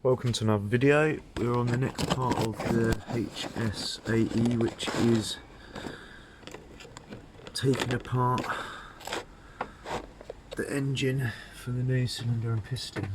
Welcome to another video. We're on the next part of the HSAE, which is taking apart the engine for the new cylinder and piston.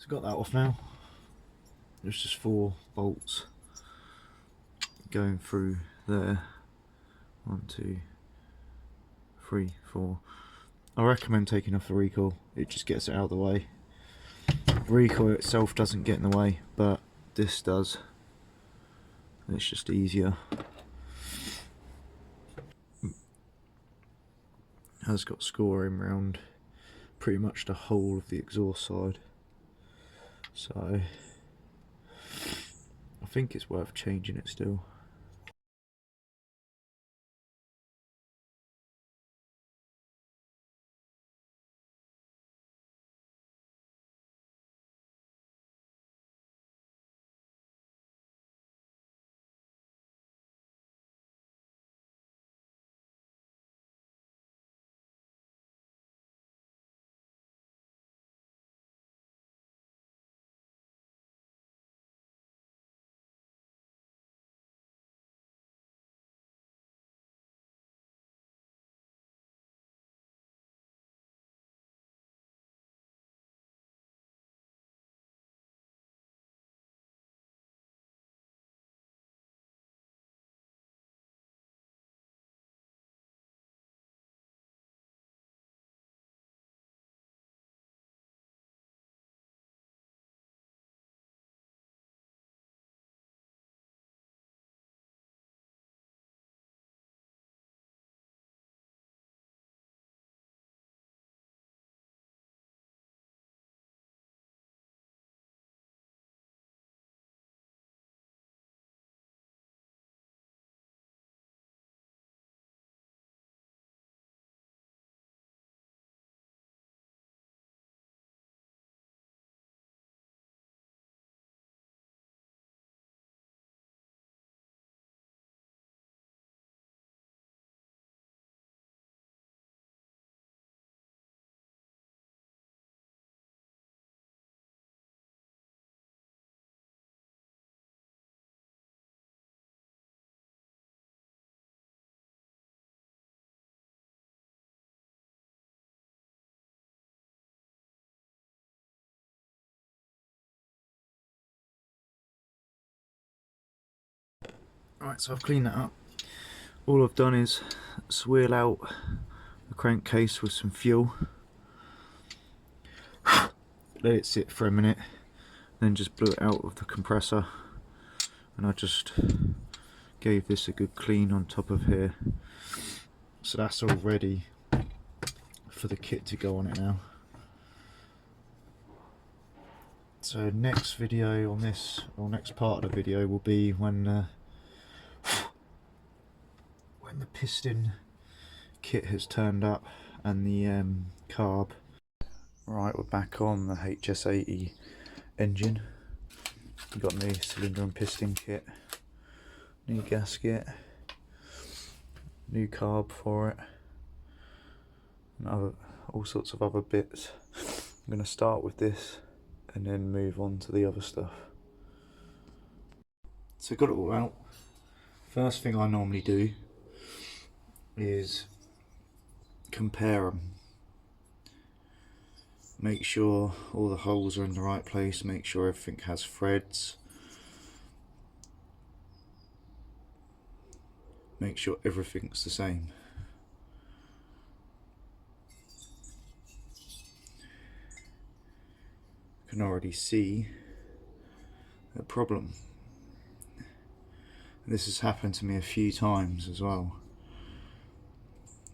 So got that off now. There's just 4 bolts going through there. 1, 2, 3, 4. I recommend taking off the recoil. It just gets it out of the way. The recoil itself doesn't get in the way, but this does. And it's just easier. It has got scoring around pretty much the whole of the exhaust side. So I think it's worth changing it still. Right, so I've cleaned that up. All I've done is swirl out the crankcase with some fuel, let it sit for a minute, then just blew it out of the compressor, and I just gave this a good clean on top of here. So that's all ready for the kit to go on it now. So next video on this, or next part of the video, will be when the piston kit has turned up and the carb. Right, we're back on the HS80 engine. We've got new cylinder and piston kit, new gasket, new carb for it, and all sorts of other bits. I'm going to start with this and then move on to the other stuff. So got it all out. First thing I normally do is compare them. Make sure all the holes are in the right place, make sure everything has threads, make sure everything's the same. You can already see a problem. This has happened to me a few times as well.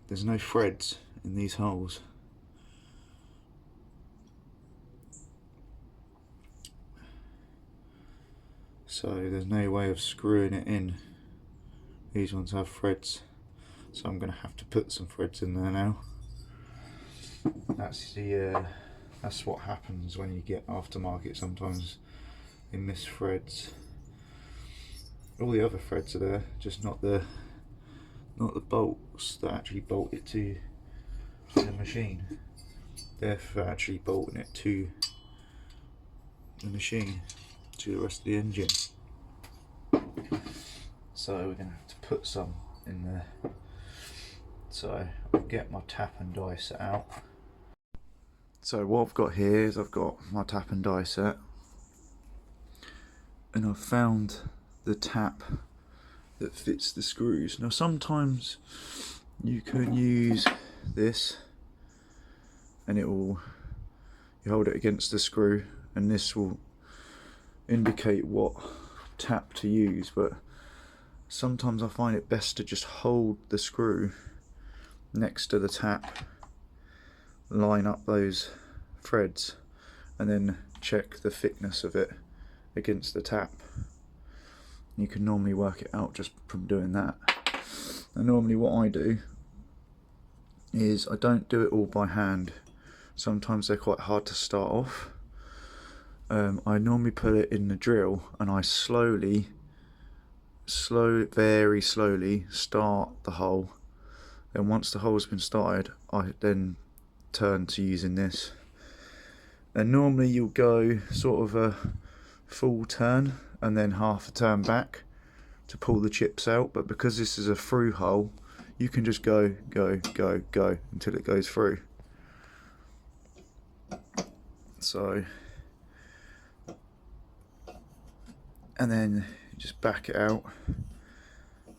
There's no threads in these holes. So there's no way of screwing it in. These ones have threads, so I'm going to have to put some threads in there now. That's what happens when you get aftermarket. Sometimes they miss threads. All the other threads are there, just not the bolts that actually bolt it to the machine. They're for actually bolting it to the machine, to the rest of the engine. So we're going to have to put some in there. So I'll get my tap and die set out. So what I've got here is I've got my tap and die set, and I've found the tap that fits the screws. Now sometimes you can use this and you hold it against the screw and this will indicate what tap to use, but sometimes I find it best to just hold the screw next to the tap, line up those threads, and then check the thickness of it against the tap. You can normally work it out just from doing that. And normally what I do is I don't do it all by hand. Sometimes they're quite hard to start off. I normally put it in the drill and I very slowly start the hole. Then once the hole's been started, I then turn to using this. And normally you'll go sort of a full turn and then half a turn back to pull the chips out, but because this is a through hole, you can just go until it goes through. So, and then just back it out.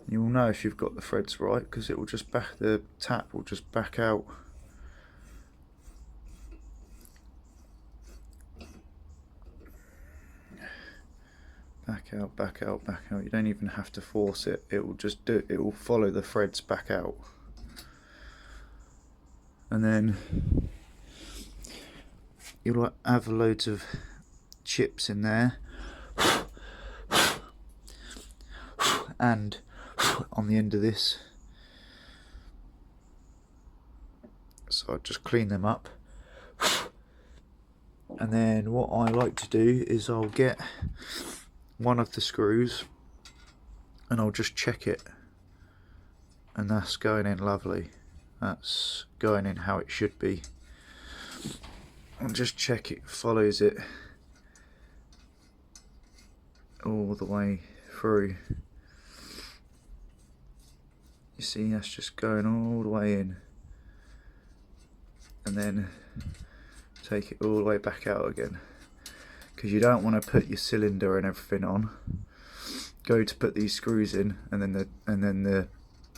You will know if you've got the threads right because it will just the tap will just back out. Back out. You don't even have to force it. It will just it will follow the threads back out. And then you'll have loads of chips in there. And on the end of this. So I'll just clean them up. And then what I like to do is I'll get one of the screws and I'll just check it, and that's going in lovely. That's going in how it should be. I'll just check it follows it all the way through. You see, that's just going all the way in, and then take it all the way back out again, because you don't want to put your cylinder and everything on go to put these screws in, and then the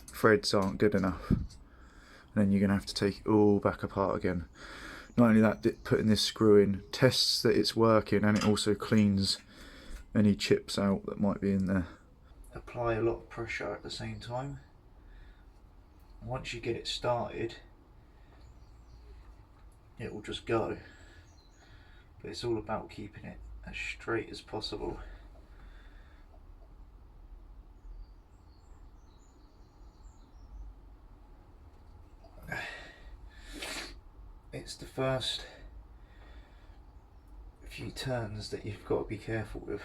threads aren't good enough, and then you're gonna have to take it all back apart again. Not only that, putting this screw in tests that it's working, and it also cleans any chips out that might be in there. Apply a lot of pressure at the same time. Once you get it started, it will just go, but it's all about keeping it as straight as possible. It's the first few turns that you've got to be careful with.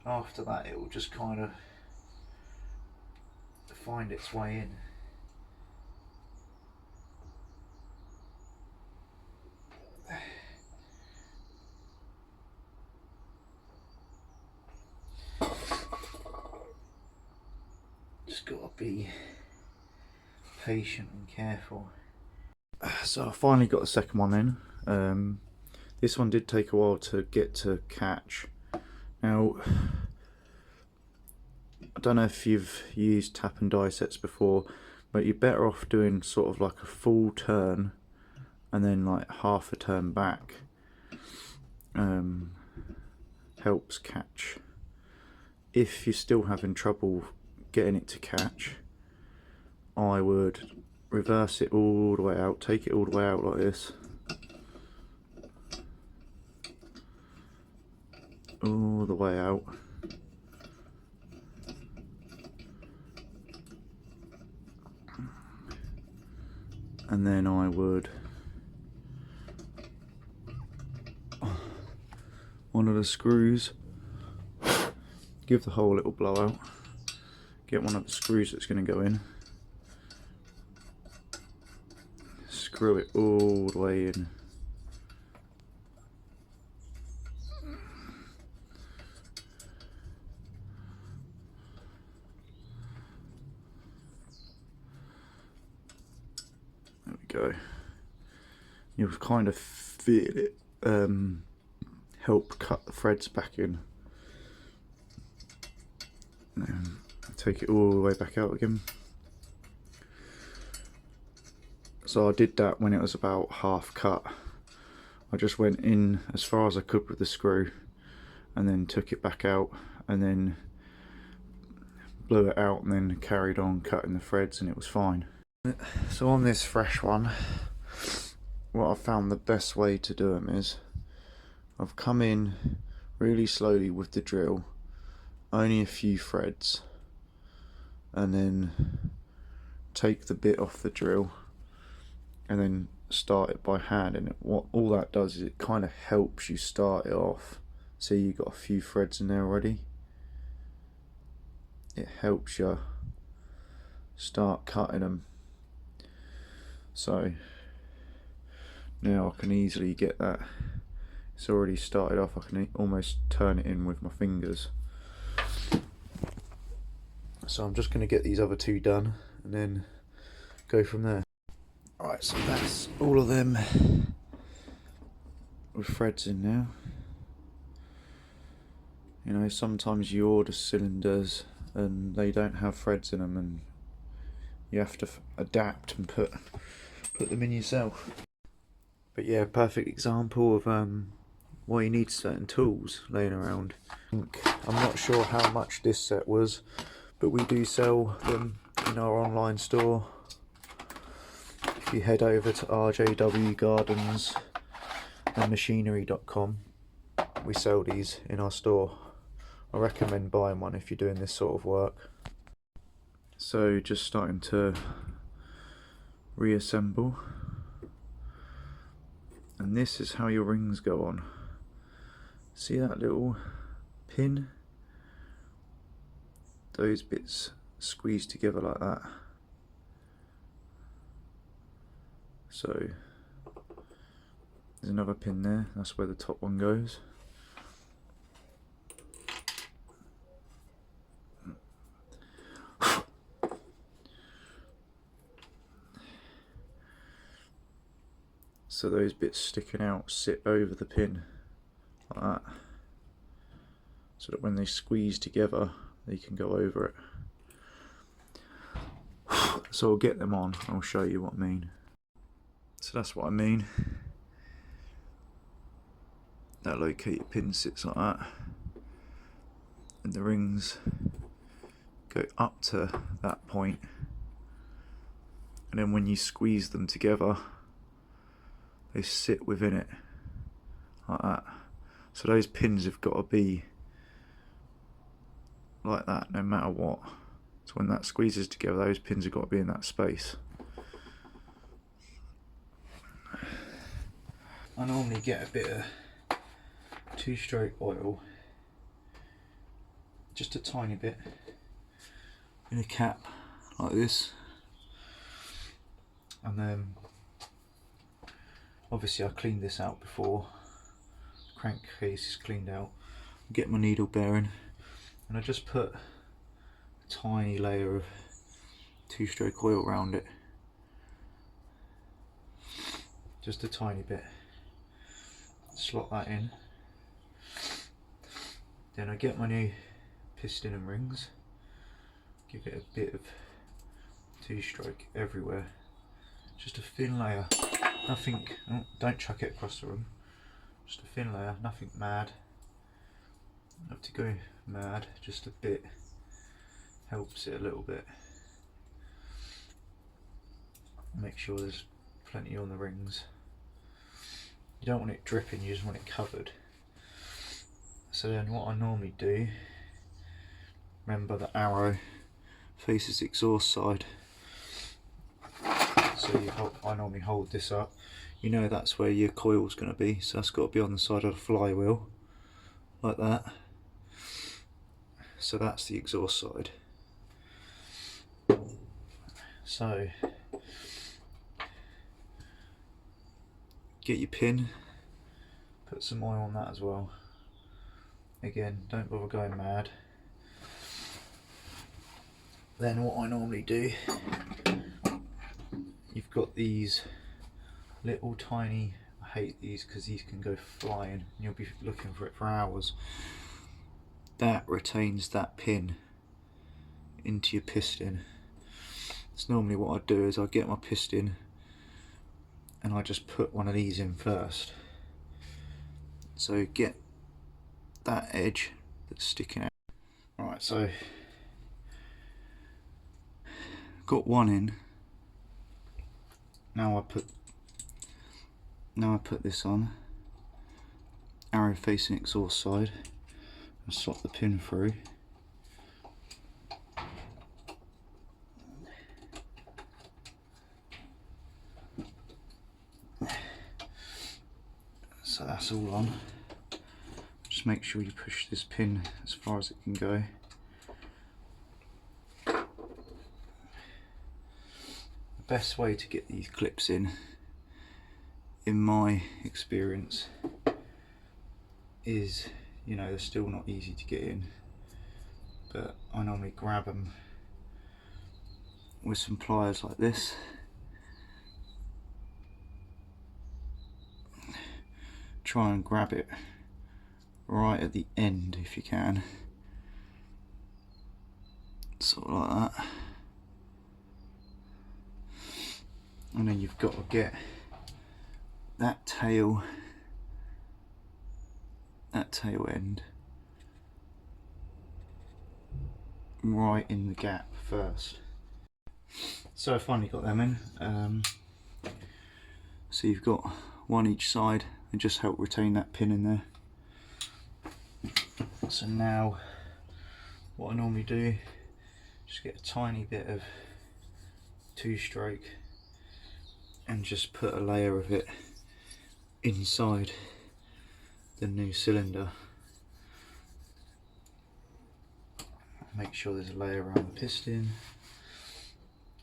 After that, it will just kind of find its way in. Just got to be patient and careful. So I finally got the second one in. This one did take a while to get to catch. Now, I don't know if you've used tap and die sets before, but you're better off doing sort of like a full turn and then like half a turn back. Helps catch. If you're still having trouble getting it to catch, I would reverse it all the way out, take it all the way out like this, all the way out, and then I would one of the screws, give the hole a little blowout, get one of the screws that's going to go in, screw it all the way in. There we go. You'll kind of feel it help cut the threads back in. And then take it all the way back out again. So I did that when it was about half cut. I just went in as far as I could with the screw and then took it back out and then blew it out and then carried on cutting the threads, and it was fine. So on this fresh one, what I found the best way to do them is I've come in really slowly with the drill, only a few threads, and then take the bit off the drill and then start it by hand. And what all that does is it kind of helps you start it off. See, you've got a few threads in there already. It helps you start cutting them. So now I can easily get that. It's already started off. I can almost turn it in with my fingers. So I'm just going to get these other two done and then go from there. Alright, so that's all of them with threads in now. You know, sometimes you order cylinders and they don't have threads in them, and you have to adapt and put them in yourself. But yeah, perfect example of why you need certain tools laying around. I'm not sure how much this set was, but we do sell them in our online store. If you head over to RJWGARDENSANDMACHINERY.com, we sell these in our store. I recommend buying one if you're doing this sort of work. So just starting to reassemble, and this is how your rings go on. See that little pin? Those bits squeeze together like that. So there's another pin there, that's where the top one goes. So those bits sticking out sit over the pin like that. so that when they squeeze together they can go over it. So I'll get them on and I'll show you what I mean. So that's what I mean. That locator pin sits like that, and the rings go up to that point, and then when you squeeze them together they sit within it like that. So those pins have got to be like that no matter what. So when that squeezes together, those pins have got to be in that space. I normally get a bit of 2-stroke oil, just a tiny bit, in a cap like this, and then obviously I cleaned this out before, crankcase is cleaned out, get my needle bearing, and I just put a tiny layer of 2-stroke oil around it, just a tiny bit, slot that in. Then I get my new piston and rings, give it a bit of 2-stroke everywhere, just a thin layer, nothing, oh, don't chuck it across the room, just a thin layer, nothing mad, don't have to go mad, just a bit, helps it a little bit. Make sure there's plenty on the rings. You don't want it dripping, you just want it covered. So then what I normally do, remember the arrow faces the exhaust side, so I normally hold this up, you know that's where your coil's going to be, so that's got to be on the side of the flywheel, like that. So that's the exhaust side. So get your pin, put some oil on that as well. Again, don't bother going mad. Then what I normally do, you've got these little tiny, I hate these because these can go flying and you'll be looking for it for hours. That retains that pin into your piston. It's normally what I do is I get my piston and I just put one of these in first. So get that edge that's sticking out. Right, so got one in. Now I put this on. Arrow facing exhaust side. And slot the pin through. So that's all on. Just make sure you push this pin as far as it can go. The best way to get these clips in my experience, is, you know, they're still not easy to get in, but I normally grab them with some pliers like this. Try and grab it right at the end if you can, sort of like that, and then you've got to get that tail end right in the gap first. So I finally got them in. So you've got one each side and just help retain that pin in there. So now what I normally do, just get a tiny bit of 2-stroke and just put a layer of it inside the new cylinder. Make sure there's a layer around the piston.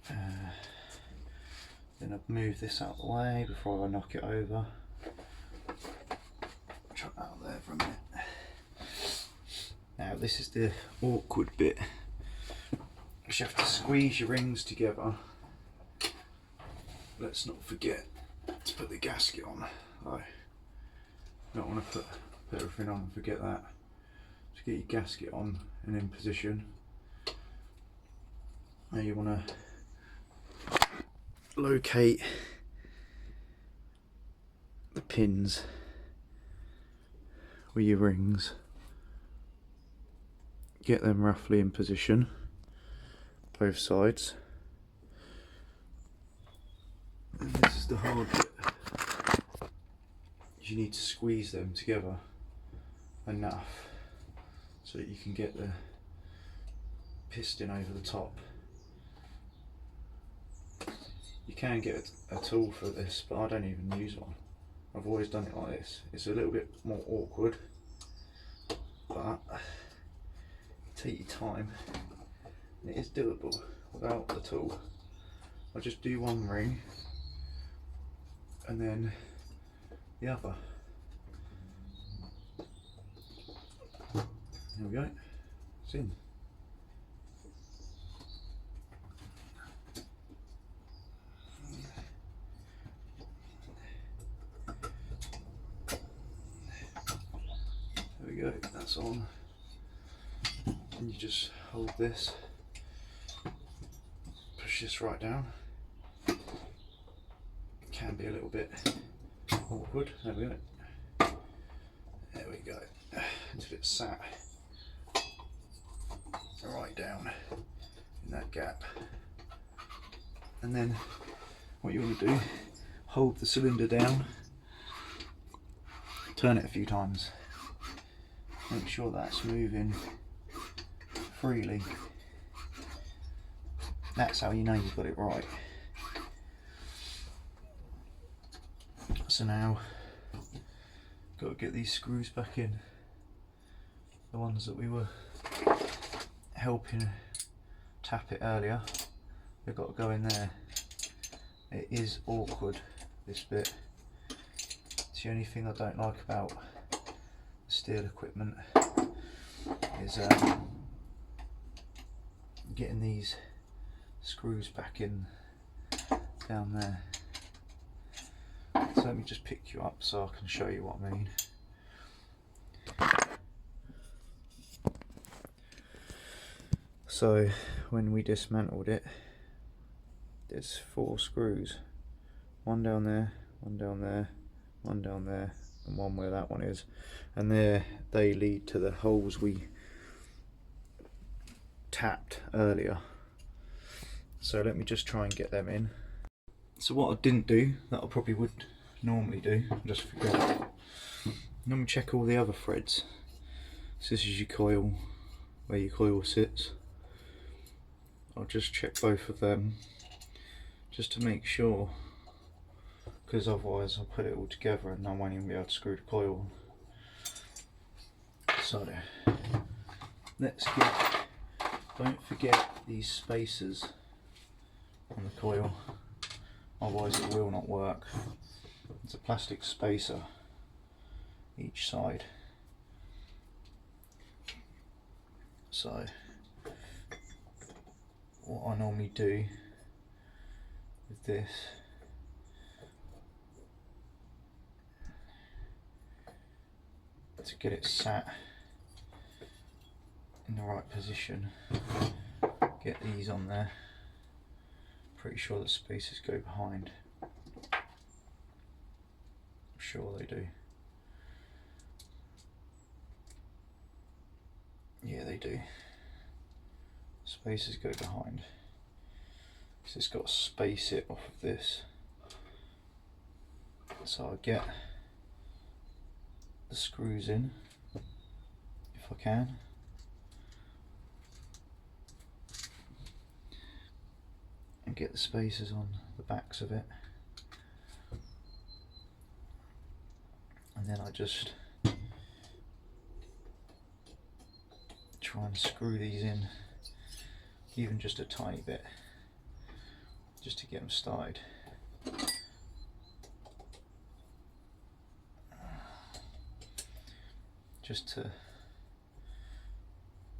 Then I've moved this out of the way before I knock it over. Chuck that out there for a minute. Now this is the awkward bit. You have to squeeze your rings together. Let's not forget to put the gasket on. I don't want to put everything on and forget that. to get your gasket on and in position. Now you want to locate the pins with your rings, get them roughly in position, both sides. And this is the hard bit. You need to squeeze them together enough so that you can get the piston over the top. You can get a tool for this, but I don't even use one. I've always done it like this. It's a little bit more awkward, but take your time. It is doable without the tool. I just do one ring and then the other. There we go, it's in. There we go, that's on. And you just hold this, push this right down. It can be a little bit awkward. There we go. There we go. Until it's sat right down in that gap. And then what you want to do, hold the cylinder down, turn it a few times, make sure that's moving freely. That's how you know you've got it right. So now, got to get these screws back in, the ones that we were helping tap it earlier. They've got to go in there. It is awkward, this bit. It's the only thing I don't like about the Stihl equipment is getting these screws back in down there. So let me just pick you up so I can show you what I mean. So when we dismantled it, there's 4 screws. One down there, one down there, one down there, and one where that one is. And there they lead to the holes we tapped earlier. So let me just try and get them in. So what I didn't do, that I probably would normally do, I just forgot. Normally check all the other threads. So this is your coil, where your coil sits. I'll just check both of them, just to make sure, because otherwise I'll put it all together and I won't even be able to screw the coil on. So let's get, don't forget these spacers on the coil, otherwise it will not work. It's a plastic spacer each side. So what I normally do with this to get it sat in the right position, get these on there. Pretty sure the spacers go behind. I'm sure they do. Yeah, they do. Spacers go behind. So it's got to space it off of this. So I get the screws in, if I can. And get the spacers on the backs of it. And then I just try and screw these in, even just a tiny bit, just to get them started. Just to,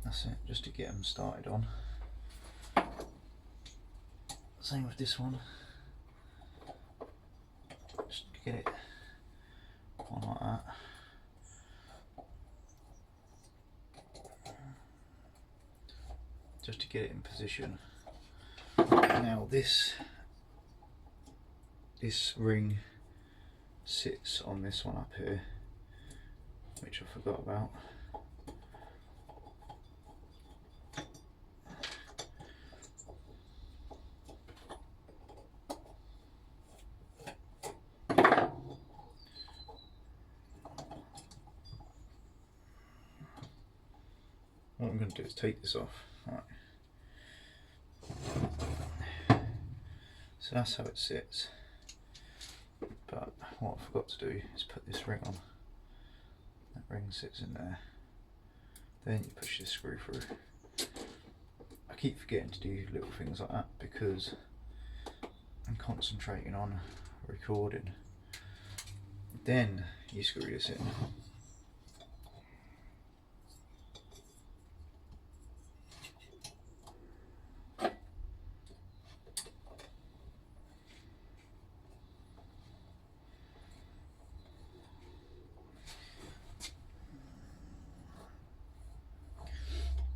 that's it, just to get them started on. Same with this one, just get it on like that. just to get it in position. Now this ring sits on this one up here, which I forgot about. What I'm going to do is take this off. Right. So that's how it sits. But what I forgot to do is put this ring on. That ring sits in there. Then you push this screw through. I keep forgetting to do little things like that because I'm concentrating on recording. Then you screw this in.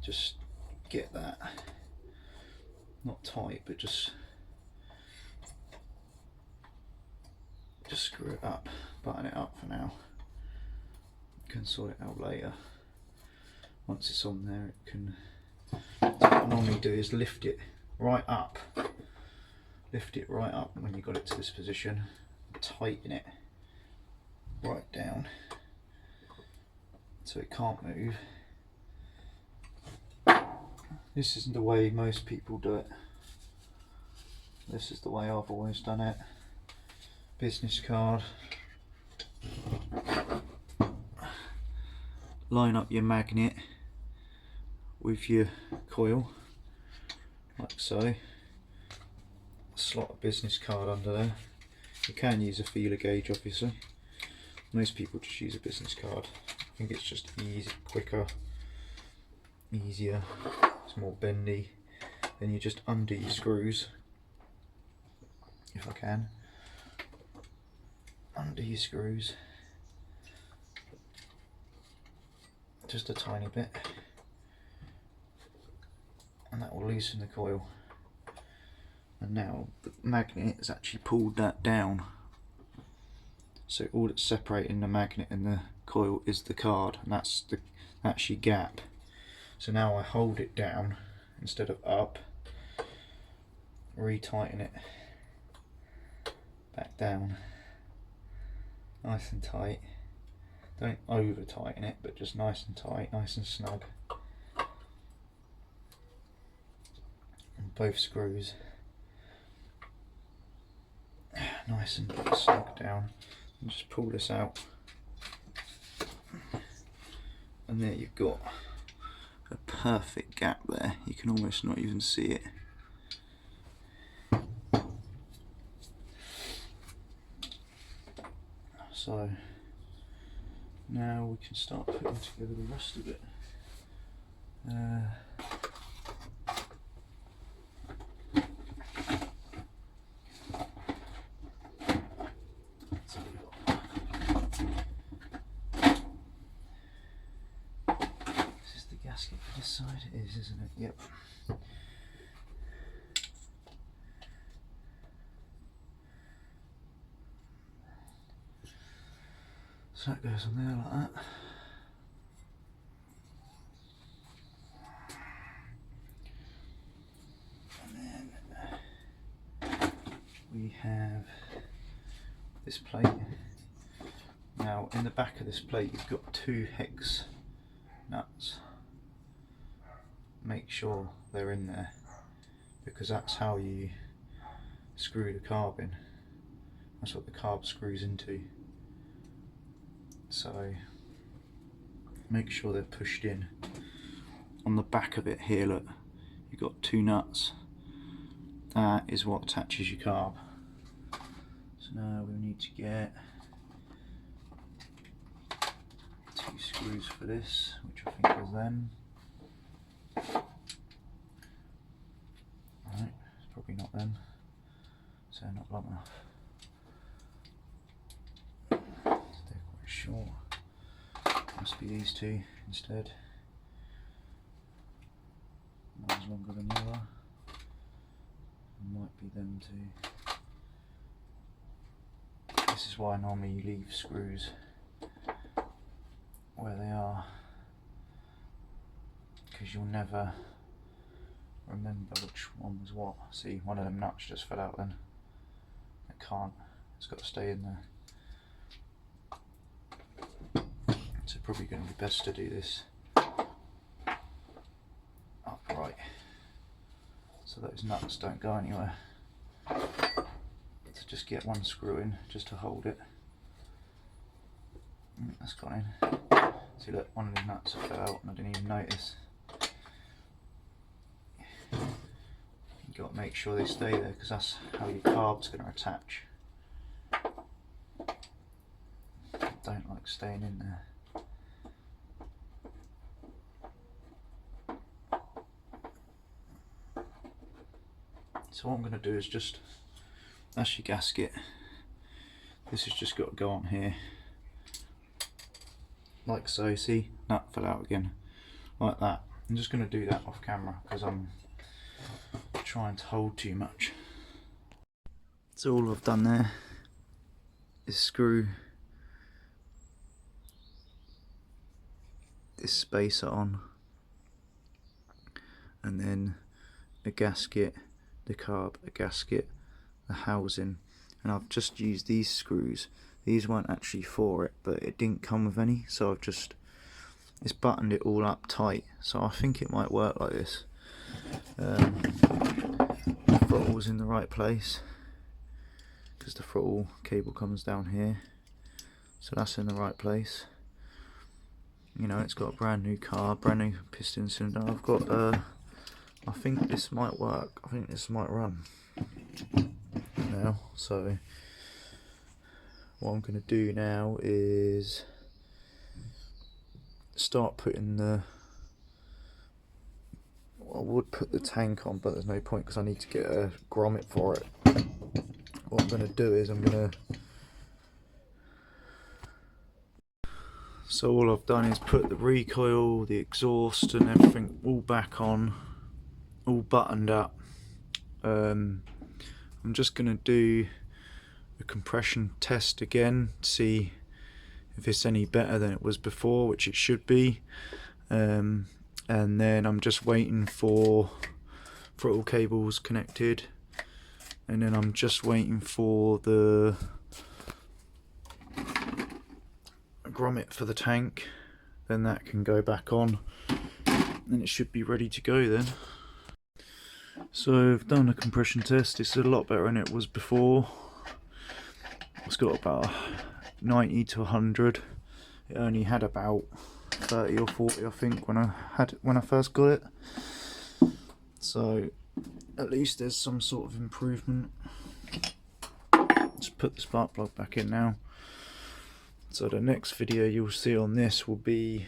Just get that, not tight, but just screw it up, button it up for now. You can sort it out later. Once it's on there, it can. What I normally do is lift it right up. Lift it right up when you got it to this position. Tighten it right down so it can't move. This isn't the way most people do it. This is the way I've always done it. Business card. Line up your magnet with your coil, like so. Slot a business card under there. You can use a feeler gauge, obviously. Most people just use a business card. I think it's just easy, quicker, easier. It's more bendy. Then you just undo your screws, if I can. Undo your screws, just a tiny bit, and that will loosen the coil. And now the magnet has actually pulled that down, so all that's separating the magnet and the coil is the card, and that's your gap. So now I hold it down instead of up, re-tighten it back down, nice and tight. Don't over tighten it, but just nice and tight, nice and snug. And both screws nice and snug down. And just pull this out, and there you've got a perfect gap there. You can almost not even see it. So now we can start putting together the rest of it. This is the gasket for this side. It is, isn't it? Yep. So that goes on there like that. And then we have this plate. Now in the back of this plate you've got 2 hex nuts. Make sure they're in there, because that's how you screw the carb in. That's what the carb screws into. So make sure they're pushed in. On the back of it here, look, you've got 2 nuts. That is what attaches your carb. So now we need to get 2 screws for this, which I think is them. Right, it's probably not them, so not long enough. They're quite short. Must be these 2 instead. One's longer than you are. Might be them too. This is why normally you leave screws where they are, because you'll never remember which one was what. See, one of them nuts just fell out then. It can't, it's got to stay in there. So probably going to be best to do this upright, so those nuts don't go anywhere. So just get one screw in just to hold it. That's gone in. See, look, one of the nuts fell out and I didn't even notice. You've got to make sure they stay there, because that's how your carb's going to attach. Don't like staying in there. So what I'm going to do is just, that's your gasket. This has just got to go on here, like so. See, nut fell out again, like that. I'm just going to do that off camera because I'm trying to hold too much. So all I've done there is screw this spacer on, and then a gasket, the carb, a gasket, the housing, and I've just used these screws. These weren't actually for it, but it didn't come with any, so I've just, it's buttoned it all up tight, so I think it might work like this. The throttle's in the right place, because the throttle cable comes down here, so that's in the right place. You know, it's got a brand new carb, brand new piston cylinder. I've got I think this might work. I think this might run now. So what I'm going to do now is start putting the, I would put the tank on, but there's no point because I need to get a grommet for it. What I'm going to do is I'm going to, so all I've done is put the recoil, the exhaust and everything all back on, all buttoned up. I'm just going to do a compression test again, see if it's any better than it was before, which it should be. And then I'm just waiting for throttle cables connected, and then I'm just waiting for the grommet for the tank, then that can go back on and it should be ready to go then. So I've done a compression test. It's a lot better than it was before. It's got about 90 to 100. It only had about 30 or 40 I think when I first got it. So at least there's some sort of improvement. Just put the spark plug back in now. So the next video you'll see on this will be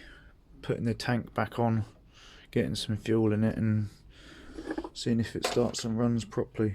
putting the tank back on, getting some fuel in it and seeing if it starts and runs properly.